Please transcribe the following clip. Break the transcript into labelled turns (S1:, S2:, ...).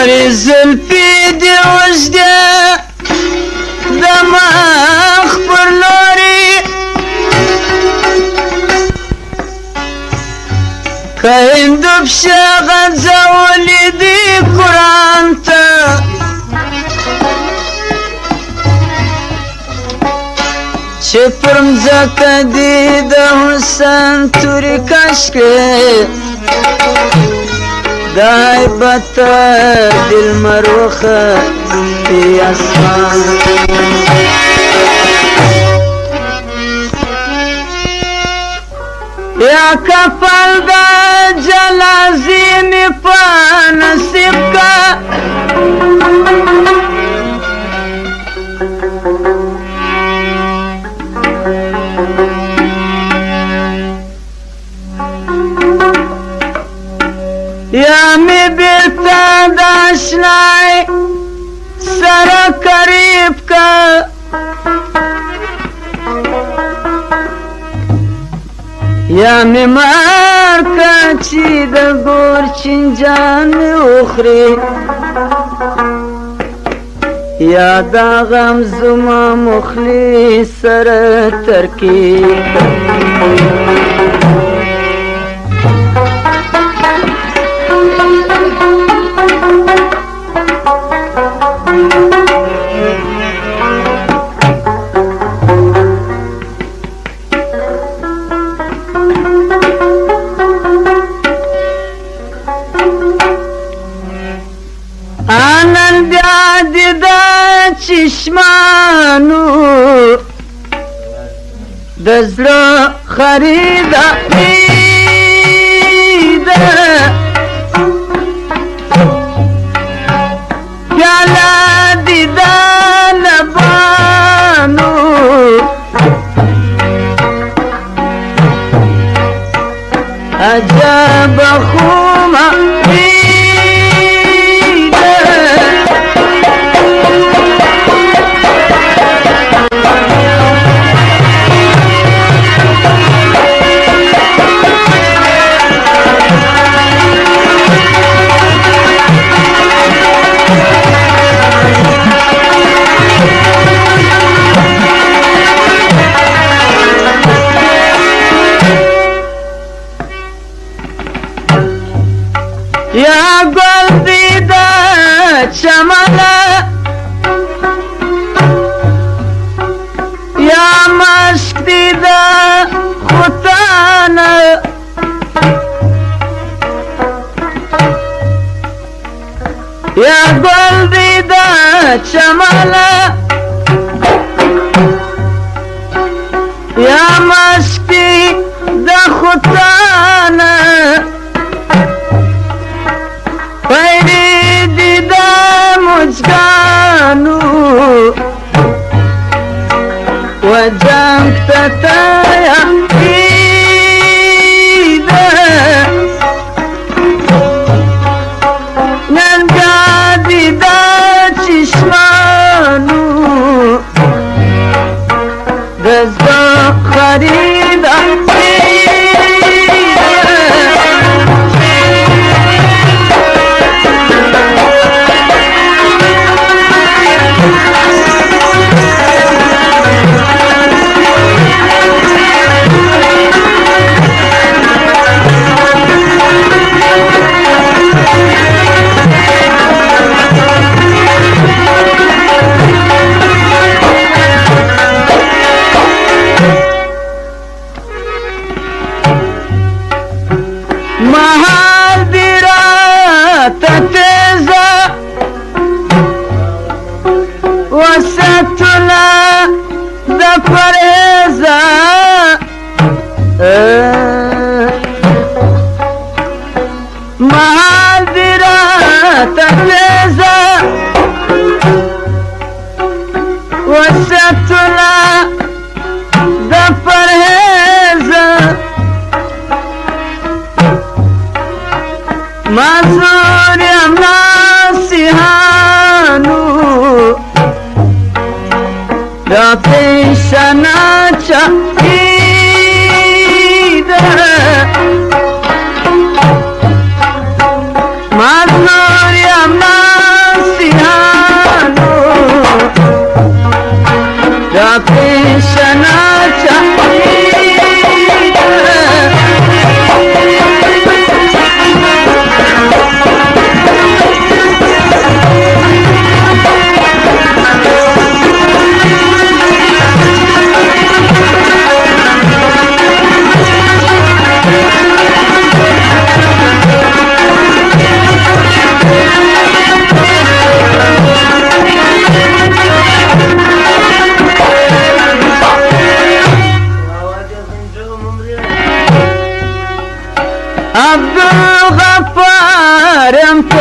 S1: زوری زلفی دی وجده دماغ پر لوری که هندو بشه غزولی دی قرآن تا چه پرمزکه دی ده حسن توری کشکه دای بطا دل مروخه دی اسمان یا کفل دا جلازی می پا نصیب کا یا می بیرتا داشنای سر قریب کا یا می مار کا چی دا گور چنجان اخری یا دا غم زما مخلی سر ترکیب آنند یادی دا چشمانو دزلو خریدا ایده پیالا دیدا لبانو عجب خوما یا گل دیده چمنه یا مشک دیده خوتانه یا گل دیده چمنه یا مشک دیده خوتانه پیری دیده مجگانو و جنگ تتایا دیده ننگا دیده چشمانو دزدو خریده mahal birata teza wasatula da pareza mahal birata teza wasatula da pareza mazuriyam nasihanu da peshana chahida mazuriyam nasihanu تعطيش انا عبد الغفار انت